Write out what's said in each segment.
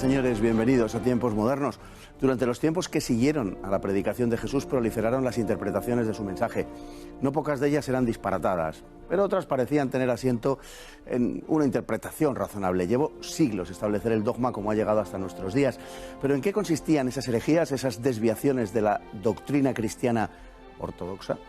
señores, bienvenidos a Tiempos Modernos. Durante los tiempos que siguieron a la predicación de Jesús proliferaron las interpretaciones de su mensaje. No pocas de ellas eran disparatadas, pero otras parecían tener asiento en una interpretación razonable. Llevó siglos establecer el dogma como ha llegado hasta nuestros días. Pero ¿en qué consistían esas herejías, esas desviaciones de la doctrina cristiana ortodoxa?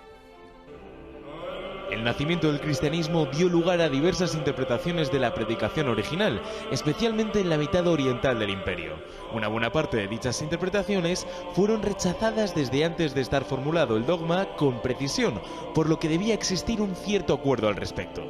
El nacimiento del cristianismo dio lugar a diversas interpretaciones de la predicación original, especialmente en la mitad oriental del imperio. Una buena parte de dichas interpretaciones fueron rechazadas desde antes de estar formulado el dogma con precisión, por lo que debía existir un cierto acuerdo al respecto.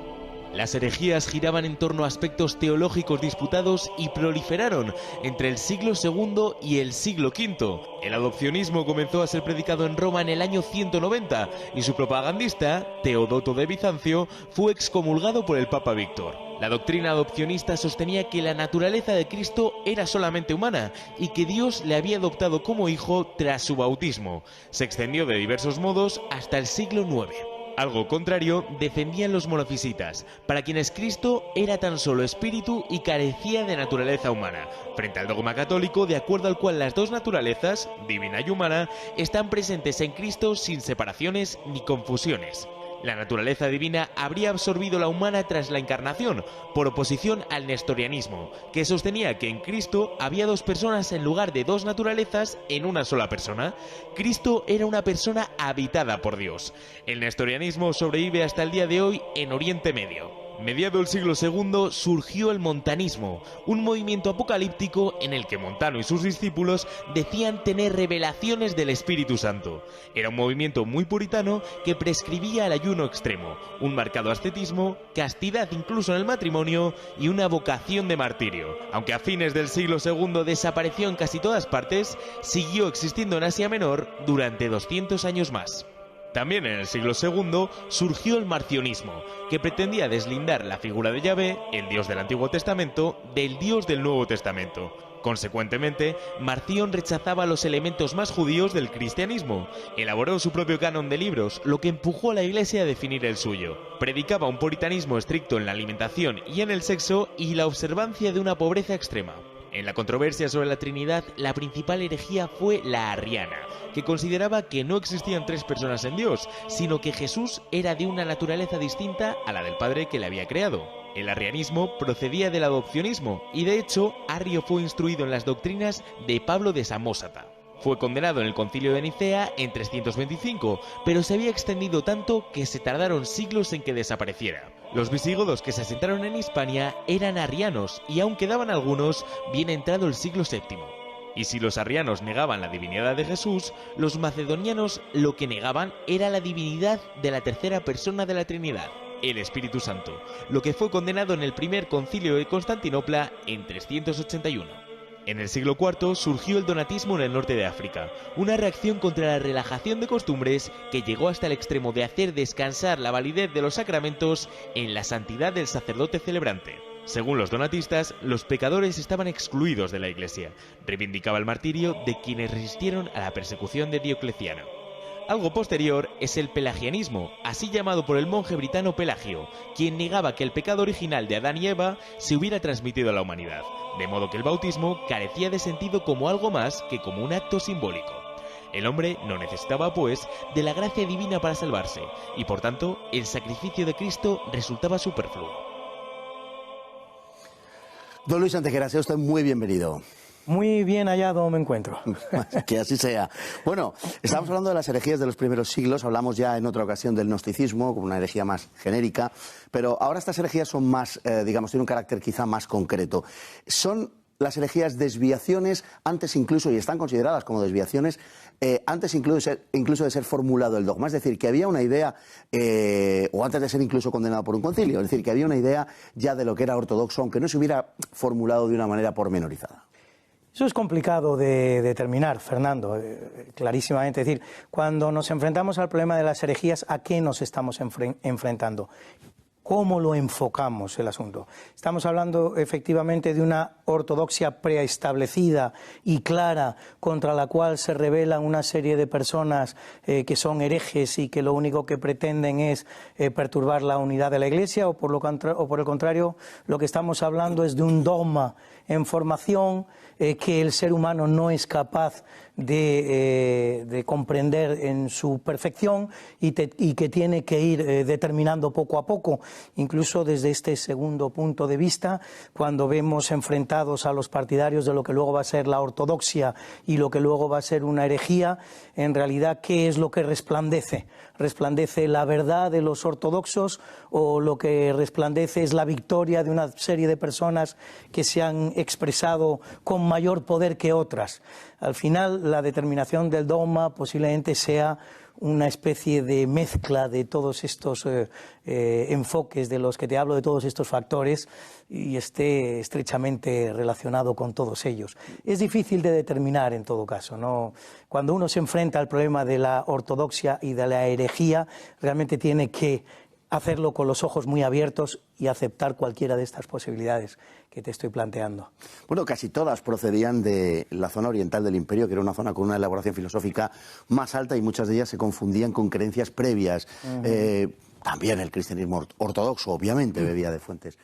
Las herejías giraban en torno a aspectos teológicos disputados y proliferaron entre el siglo II y el siglo V. El adopcionismo comenzó a ser predicado en Roma en el año 190 y su propagandista, Teodoto de Bizancio, fue excomulgado por el Papa Víctor. La doctrina adopcionista sostenía que la naturaleza de Cristo era solamente humana y que Dios le había adoptado como hijo tras su bautismo. Se extendió de diversos modos hasta el siglo IX. Algo contrario defendían los monofisitas, para quienes Cristo era tan solo espíritu y carecía de naturaleza humana, frente al dogma católico de acuerdo al cual las dos naturalezas, divina y humana, están presentes en Cristo sin separaciones ni confusiones. La naturaleza divina habría absorbido la humana tras la encarnación, por oposición al nestorianismo, que sostenía que en Cristo había dos personas en lugar de dos naturalezas en una sola persona. Cristo era una persona habitada por Dios. El nestorianismo sobrevive hasta el día de hoy en Oriente Medio. Mediado el siglo II surgió el montanismo, un movimiento apocalíptico en el que Montano y sus discípulos decían tener revelaciones del Espíritu Santo. Era un movimiento muy puritano que prescribía el ayuno extremo, un marcado ascetismo, castidad incluso en el matrimonio y una vocación de martirio. Aunque a fines del siglo II desapareció en casi todas partes, siguió existiendo en Asia Menor durante 200 años más. También en el siglo II surgió el marcionismo, que pretendía deslindar la figura de Yahvé, el Dios del Antiguo Testamento, del Dios del Nuevo Testamento. Consecuentemente, Marción rechazaba los elementos más judíos del cristianismo. Elaboró su propio canon de libros, lo que empujó a la Iglesia a definir el suyo. Predicaba un puritanismo estricto en la alimentación y en el sexo y la observancia de una pobreza extrema. En la controversia sobre la Trinidad, la principal herejía fue la arriana, que consideraba que no existían tres personas en Dios, sino que Jesús era de una naturaleza distinta a la del Padre que le había creado. El arrianismo procedía del adopcionismo y de hecho Arrio fue instruido en las doctrinas de Pablo de Samosata. Fue condenado en el Concilio de Nicea en 325, pero se había extendido tanto que se tardaron siglos en que desapareciera. Los visigodos que se asentaron en Hispania eran arrianos y aún quedaban algunos bien entrado el siglo VII. Y si los arrianos negaban la divinidad de Jesús, los macedonianos lo que negaban era la divinidad de la tercera persona de la Trinidad, el Espíritu Santo, lo que fue condenado en el primer concilio de Constantinopla en 381. En el siglo IV surgió el donatismo en el norte de África, una reacción contra la relajación de costumbres que llegó hasta el extremo de hacer descansar la validez de los sacramentos en la santidad del sacerdote celebrante. Según los donatistas, los pecadores estaban excluidos de la Iglesia. Reivindicaba el martirio de quienes resistieron a la persecución de Diocleciano. Algo posterior es el pelagianismo, así llamado por el monje britano Pelagio, quien negaba que el pecado original de Adán y Eva se hubiera transmitido a la humanidad, de modo que el bautismo carecía de sentido como algo más que como un acto simbólico. El hombre no necesitaba, pues, de la gracia divina para salvarse, y por tanto, el sacrificio de Cristo resultaba superfluo. Don Luis Antequera, sea usted muy bienvenido. Muy bien hallado me encuentro. Que así sea. Bueno, estamos hablando de las herejías de los primeros siglos, hablamos ya en otra ocasión del gnosticismo, como una herejía más genérica, pero ahora estas herejías son más, tienen un carácter quizá más concreto. Son las herejías desviaciones, antes incluso, y están consideradas como desviaciones, antes incluso de ser formulado el dogma. Es decir, que había una idea, o antes de ser incluso condenado por un concilio, es decir, que había una idea ya de lo que era ortodoxo, aunque no se hubiera formulado de una manera pormenorizada. Eso es complicado de determinar, Fernando, clarísimamente. Es decir, cuando nos enfrentamos al problema de las herejías, ¿a qué nos estamos enfrentando? ¿Cómo lo enfocamos el asunto? Estamos hablando efectivamente de una ortodoxia preestablecida y clara contra la cual se rebelan una serie de personas que son herejes y que lo único que pretenden es perturbar la unidad de la Iglesia, o por el contrario, lo que estamos hablando es de un dogma en formación que el ser humano no es capaz de comprender en su perfección y que tiene que ir determinando poco a poco. Incluso desde este segundo punto de vista, cuando vemos enfrentados a los partidarios de lo que luego va a ser la ortodoxia y lo que luego va a ser una herejía, en realidad, ¿qué es lo que resplandece? ¿Resplandece la verdad de los ortodoxos o lo que resplandece es la victoria de una serie de personas que se han expresado con mayor poder que otras? Al final, la determinación del dogma posiblemente sea una especie de mezcla de todos estos enfoques de los que te hablo, de todos estos factores, y esté estrechamente relacionado con todos ellos. Es difícil de determinar en todo caso, ¿no? Cuando uno se enfrenta al problema de la ortodoxia y de la herejía, realmente tiene que hacerlo con los ojos muy abiertos y aceptar cualquiera de estas posibilidades que te estoy planteando. Bueno, casi todas procedían de la zona oriental del Imperio, que era una zona con una elaboración filosófica más alta, y muchas de ellas se confundían con creencias previas. También el cristianismo ortodoxo, obviamente, bebía de fuentes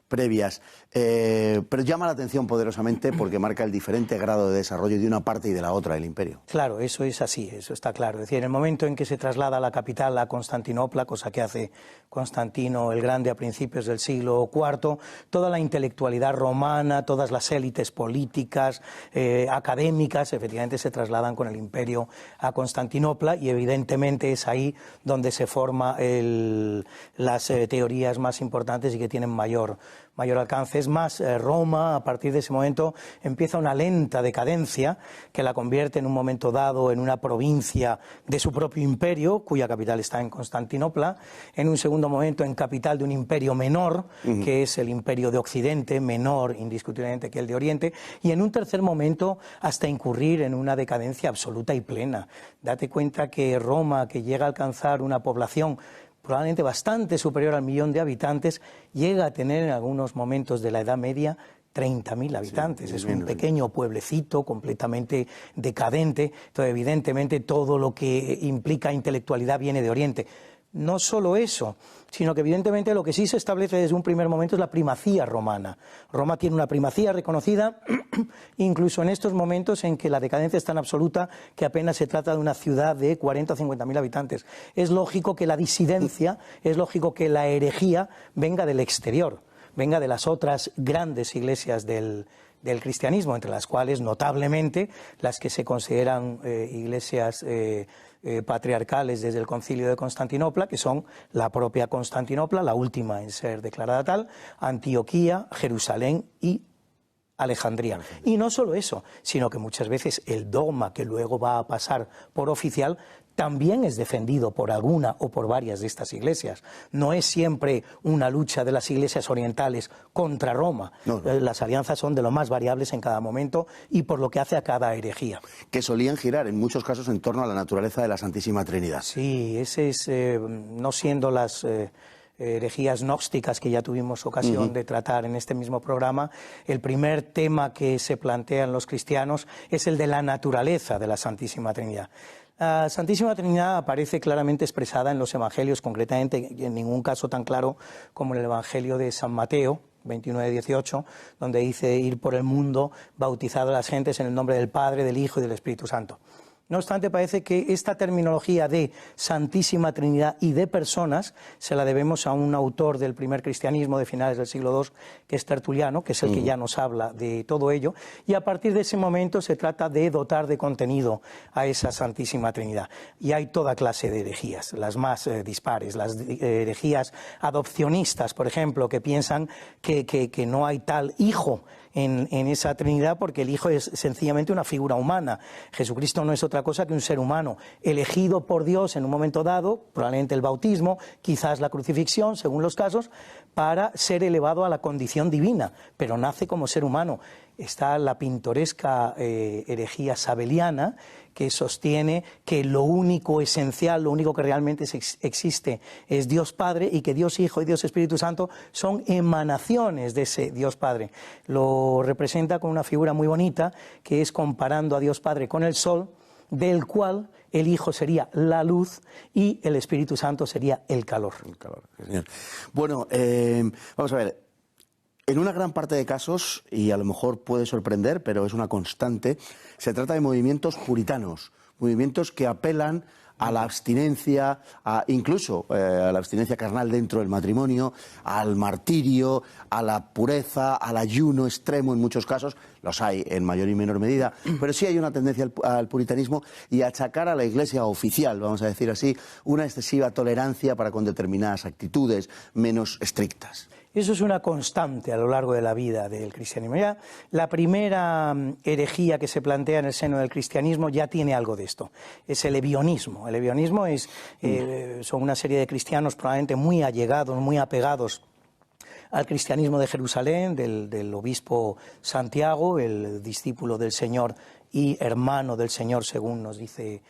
previas, pero llama la atención poderosamente porque marca el diferente grado de desarrollo de una parte y de la otra del imperio. Claro, eso es así, eso está claro. Es decir, en el momento en que se traslada la capital a Constantinopla, cosa que hace Constantino el Grande a principios del siglo IV, toda la intelectualidad romana, todas las élites políticas, académicas, efectivamente se trasladan con el imperio a Constantinopla, y evidentemente es ahí donde se forman las teorías más importantes y que tienen mayor alcance. Es más, Roma, a partir de ese momento, empieza una lenta decadencia que la convierte en un momento dado en una provincia de su propio imperio, cuya capital está en Constantinopla, en un segundo momento en capital de un imperio menor, que es el imperio de Occidente, menor indiscutiblemente que el de Oriente, y en un tercer momento hasta incurrir en una decadencia absoluta y plena. Date cuenta que Roma, que llega a alcanzar una población probablemente bastante superior al 1.000.000 de habitantes, llega a tener en algunos momentos de la Edad Media 30.000 habitantes. Sí, es un pequeño pueblecito completamente decadente. Entonces, evidentemente, todo lo que implica intelectualidad viene de Oriente. No solo eso, sino que evidentemente lo que sí se establece desde un primer momento es la primacía romana. Roma tiene una primacía reconocida incluso en estos momentos en que la decadencia es tan absoluta que apenas se trata de una ciudad de 40 o 50.000 habitantes. Es lógico que la disidencia, es lógico que la herejía venga del exterior, venga de las otras grandes iglesias del cristianismo, entre las cuales notablemente las que se consideran iglesias patriarcales desde el Concilio de Constantinopla, que son la propia Constantinopla, la última en ser declarada tal, Antioquía, Jerusalén y Alejandría. Y no solo eso, sino que muchas veces el dogma que luego va a pasar por oficial también es defendido por alguna o por varias de estas iglesias. No es siempre una lucha de las iglesias orientales contra Roma. No. Las alianzas son de lo más variables en cada momento y por lo que hace a cada herejía. Que solían girar en muchos casos en torno a la naturaleza de la Santísima Trinidad. Sí, ese es, no siendo las herejías gnósticas que ya tuvimos ocasión de tratar en este mismo programa, el primer tema que se plantean los cristianos es el de la naturaleza de la Santísima Trinidad. La Santísima Trinidad aparece claramente expresada en los Evangelios, concretamente en ningún caso tan claro como en el Evangelio de San Mateo, 29-18, donde dice ir por el mundo bautizando a las gentes en el nombre del Padre, del Hijo y del Espíritu Santo. No obstante, parece que esta terminología de Santísima Trinidad y de personas se la debemos a un autor del primer cristianismo de finales del siglo II, que es Tertuliano, que es el que ya nos habla de todo ello, y a partir de ese momento se trata de dotar de contenido a esa Santísima Trinidad. Y hay toda clase de herejías, las más dispares, las herejías adopcionistas, por ejemplo, que piensan que no hay tal hijo en esa Trinidad porque el Hijo es sencillamente una figura humana. Jesucristo no es otra cosa que un ser humano elegido por Dios en un momento dado, probablemente el bautismo, quizás la crucifixión, según los casos, para ser elevado a la condición divina, pero nace como ser humano. está la pintoresca herejía sabeliana, que sostiene que lo único esencial, lo único que realmente existe es Dios Padre, y que Dios Hijo y Dios Espíritu Santo son emanaciones de ese Dios Padre. Lo representa con una figura muy bonita, que es comparando a Dios Padre con el sol, del cual el Hijo sería la luz y el Espíritu Santo sería el calor. El calor, señor. Bueno, vamos a ver. En una gran parte de casos, y a lo mejor puede sorprender, pero es una constante, se trata de movimientos puritanos, movimientos que apelan a la abstinencia, incluso a la abstinencia carnal dentro del matrimonio, al martirio, a la pureza, al ayuno extremo en muchos casos. Los hay en mayor y menor medida, pero sí hay una tendencia al puritanismo y a achacar a la Iglesia oficial, vamos a decir así, una excesiva tolerancia para con determinadas actitudes menos estrictas. Eso es una constante a lo largo de la vida del cristianismo. Ya la primera herejía que se plantea en el seno del cristianismo ya tiene algo de esto. Es el ebionismo. El ebionismo son una serie de cristianos probablemente muy allegados, muy apegados al cristianismo de Jerusalén, del obispo Santiago, el discípulo del Señor y hermano del Señor, según nos dice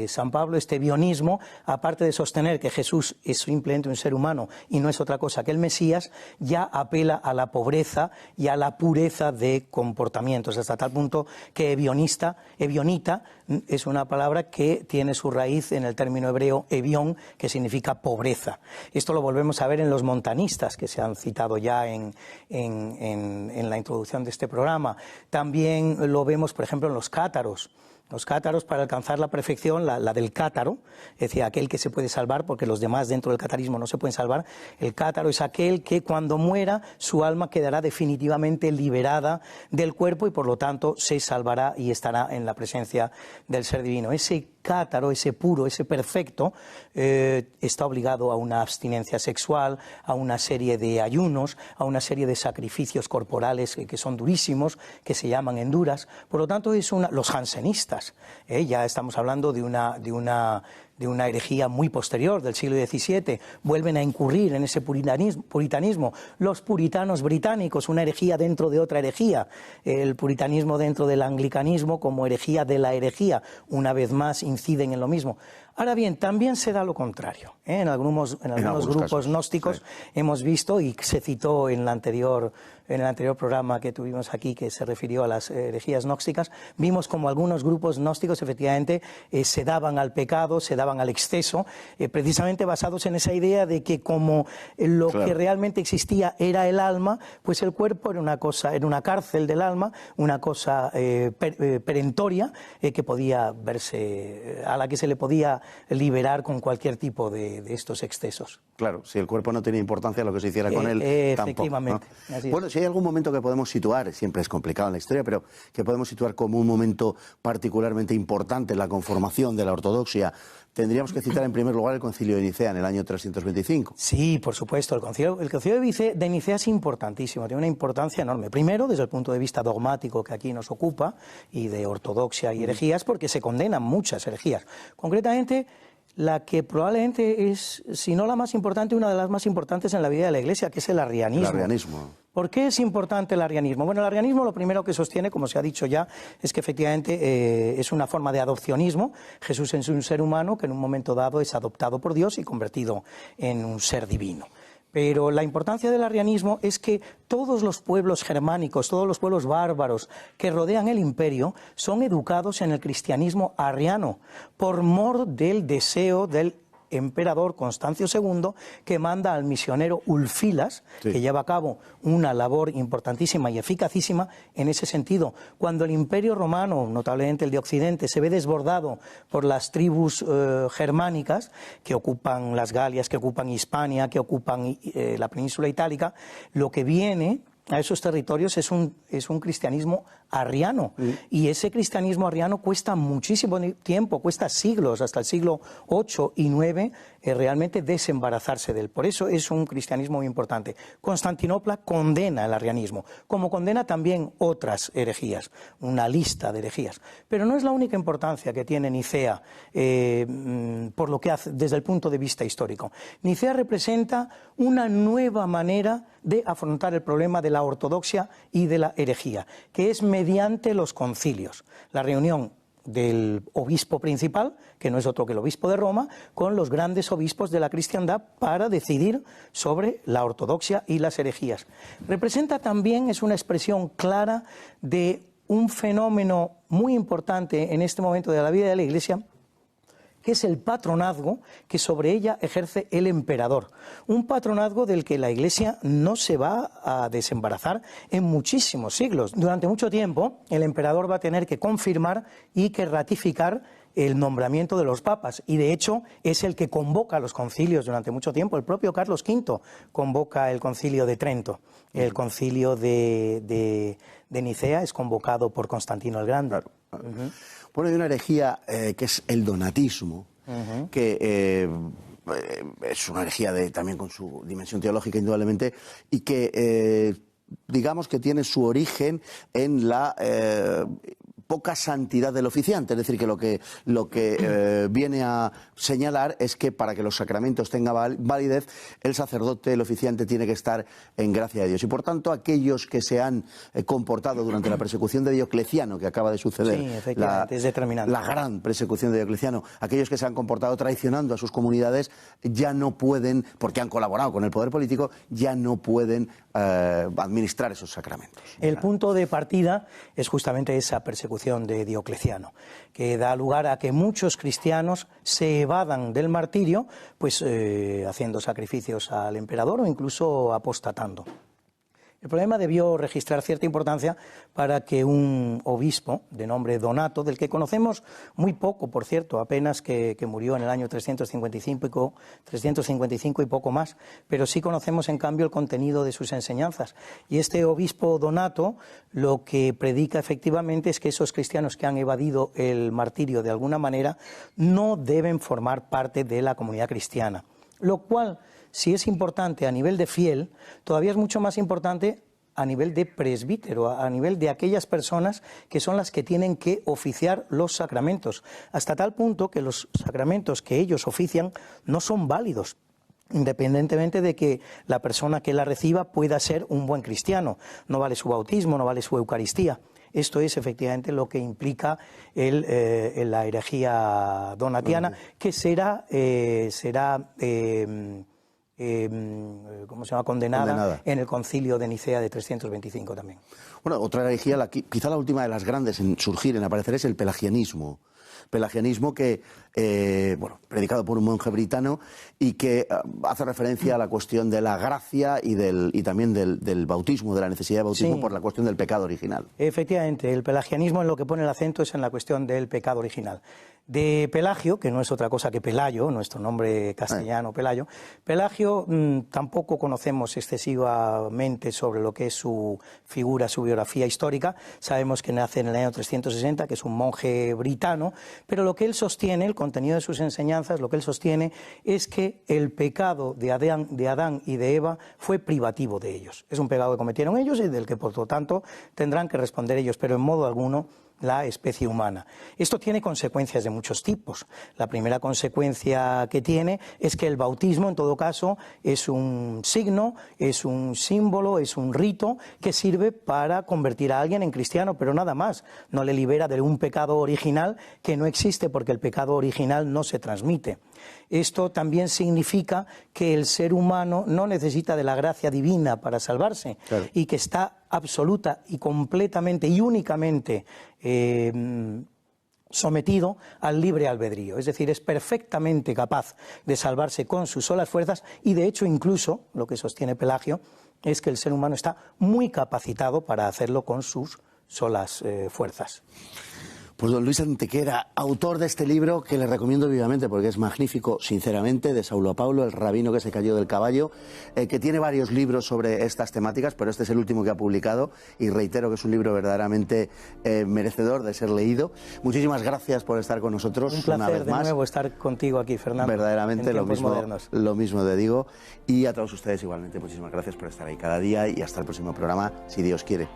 San Pablo. Este bionismo, aparte de sostener que Jesús es simplemente un ser humano y no es otra cosa que el Mesías, ya apela a la pobreza y a la pureza de comportamientos, hasta tal punto que ebionita es una palabra que tiene su raíz en el término hebreo ebión, que significa pobreza. Esto lo volvemos a ver en los montanistas, que se han citado ya en la introducción de este programa. También lo vemos, por ejemplo, en los cátaros. Los cátaros, para alcanzar la perfección, la del cátaro, es decir, aquel que se puede salvar, porque los demás dentro del catarismo no se pueden salvar. El cátaro es aquel que cuando muera su alma quedará definitivamente liberada del cuerpo y por lo tanto se salvará y estará en la presencia del ser divino. Ese cátaro, ese puro, ese perfecto, está obligado a una abstinencia sexual, a una serie de ayunos, a una serie de sacrificios corporales que son durísimos, que se llaman enduras. Por lo tanto, los jansenistas, ya estamos hablando de una herejía muy posterior, del siglo XVII, vuelven a incurrir en ese puritanismo. Los puritanos británicos, una herejía dentro de otra herejía, el puritanismo dentro del anglicanismo como herejía de la herejía, una vez más inciden en lo mismo. Ahora bien, también se da lo contrario. En algunos grupos casos, gnósticos, sí, hemos visto, y se citó en el anterior programa que tuvimos aquí, que se refirió a las herejías gnósticas, vimos como algunos grupos gnósticos efectivamente se daban al pecado, se daban al exceso, precisamente basados en esa idea de que como lo que realmente existía era el alma, pues el cuerpo era una cárcel del alma, una cosa perentoria que podía verse, a la que se le podía liberar con cualquier tipo de estos excesos. Claro, si el cuerpo no tiene importancia, lo que se hiciera con él efectivamente, tampoco, ¿no? Bueno, si hay algún momento que podemos situar, siempre es complicado en la historia, pero que podemos situar como un momento particularmente importante en la conformación de la ortodoxia, tendríamos que citar en primer lugar el Concilio de Nicea en el año 325. Sí, por supuesto. El Concilio de Nicea es importantísimo, tiene una importancia enorme. Primero, desde el punto de vista dogmático que aquí nos ocupa, y de ortodoxia y herejías, porque se condenan muchas herejías. Concretamente, la que probablemente es, si no la más importante, una de las más importantes en la vida de la Iglesia, que es el arrianismo. El arrianismo. ¿Por qué es importante el arrianismo? Bueno, el arrianismo lo primero que sostiene, como se ha dicho ya, es que efectivamente es una forma de adopcionismo. Jesús es un ser humano que en un momento dado es adoptado por Dios y convertido en un ser divino. Pero la importancia del arrianismo es que todos los pueblos germánicos, todos los pueblos bárbaros que rodean el imperio son educados en el cristianismo arriano por mor del deseo del emperador Constancio II, que manda al misionero Ulfilas, que lleva a cabo una labor importantísima y eficacísima en ese sentido. Cuando el Imperio Romano, notablemente el de Occidente, se ve desbordado por las tribus germánicas que ocupan las Galias, que ocupan Hispania, que ocupan la península itálica, lo que viene a esos territorios es un cristianismo arriano. Y ese cristianismo arriano cuesta muchísimo tiempo, cuesta siglos, hasta el siglo VIII y IX, realmente desembarazarse de él. Por eso es un cristianismo muy importante. Constantinopla condena el arrianismo, como condena también otras herejías, una lista de herejías. Pero no es la única importancia que tiene Nicea por lo que hace desde el punto de vista histórico. Nicea representa una nueva manera de afrontar el problema de la ortodoxia y de la herejía, que es mediante los concilios, la reunión del obispo principal, que no es otro que el obispo de Roma, con los grandes obispos de la cristiandad para decidir sobre la ortodoxia y las herejías. Representa también, es una expresión clara de un fenómeno muy importante en este momento de la vida de la Iglesia, que es el patronazgo que sobre ella ejerce el emperador. Un patronazgo del que la Iglesia no se va a desembarazar en muchísimos siglos. Durante mucho tiempo el emperador va a tener que confirmar y que ratificar el nombramiento de los papas, y de hecho es el que convoca los concilios durante mucho tiempo. El propio Carlos V convoca el concilio de Trento. El concilio de Nicea es convocado por Constantino el Grande. Claro. Bueno, hay una herejía que es el donatismo, que es una herejía también con su dimensión teológica indudablemente, y que digamos que tiene su origen en la poca santidad del oficiante. Es decir, que lo que viene a señalar es que para que los sacramentos tengan validez, el sacerdote, el oficiante, tiene que estar en gracia de Dios. Y por tanto, aquellos que se han comportado durante la persecución de Diocleciano, que acaba de suceder, sí, efectivamente, es determinante, la gran persecución de Diocleciano, aquellos que se han comportado traicionando a sus comunidades, ya no pueden, porque han colaborado con el poder político, ya no pueden administrar esos sacramentos. El punto de partida es justamente esa persecución de Diocleciano, que da lugar a que muchos cristianos se evadan del martirio, pues haciendo sacrificios al emperador o incluso apostatando. El problema debió registrar cierta importancia para que un obispo de nombre Donato, del que conocemos muy poco, por cierto, apenas que murió en el año 355 y poco más, pero sí conocemos en cambio el contenido de sus enseñanzas. Y este obispo Donato lo que predica efectivamente es que esos cristianos que han evadido el martirio de alguna manera no deben formar parte de la comunidad cristiana, lo cual, si es importante a nivel de fiel, todavía es mucho más importante a nivel de presbítero, a nivel de aquellas personas que son las que tienen que oficiar los sacramentos, hasta tal punto que los sacramentos que ellos ofician no son válidos, independientemente de que la persona que la reciba pueda ser un buen cristiano. No vale su bautismo, no vale su Eucaristía. Esto es efectivamente lo que implica la herejía donatiana, que será ¿cómo se llama? Condenada en el concilio de Nicea de 325 también. Bueno, otra herejía, quizá la última de las grandes en surgir, en aparecer, es el pelagianismo. Pelagianismo que, predicado por un monje britano y que hace referencia a la cuestión de la gracia y también del bautismo, de la necesidad de bautismo, sí, por la cuestión del pecado original. Efectivamente, el pelagianismo en lo que pone el acento es en la cuestión del pecado original. De Pelagio, que no es otra cosa que Pelayo, nuestro nombre castellano Pelayo, Pelagio tampoco conocemos excesivamente sobre lo que es su figura, su biografía histórica. Sabemos que nace en el año 360, que es un monje britano, pero lo que él sostiene, el contenido de sus enseñanzas, lo que él sostiene es que el pecado de Adán y de Eva fue privativo de ellos. Es un pecado que cometieron ellos y del que por lo tanto tendrán que responder ellos, pero en modo alguno la especie humana. Esto tiene consecuencias de muchos tipos. La primera consecuencia que tiene es que el bautismo, en todo caso, es un signo, es un símbolo, es un rito que sirve para convertir a alguien en cristiano, pero nada más. No le libera de un pecado original que no existe, porque el pecado original no se transmite. Esto también significa que el ser humano no necesita de la gracia divina para salvarse, claro, y que está absoluta y completamente y únicamente sometido al libre albedrío. Es decir, es perfectamente capaz de salvarse con sus solas fuerzas y, de hecho, incluso, lo que sostiene Pelagio, es que el ser humano está muy capacitado para hacerlo con sus solas fuerzas. Pues Pues don Luis Antequera, autor de este libro que le recomiendo vivamente porque es magnífico, sinceramente, de Saulo a Paulo, el rabino que se cayó del caballo, que tiene varios libros sobre estas temáticas, pero este es el último que ha publicado y reitero que es un libro verdaderamente merecedor de ser leído. Muchísimas gracias por estar con nosotros una vez más. Un placer de nuevo estar contigo aquí, Fernando. Verdaderamente lo mismo te digo. Y a todos ustedes igualmente, muchísimas gracias por estar ahí cada día y hasta el próximo programa, si Dios quiere.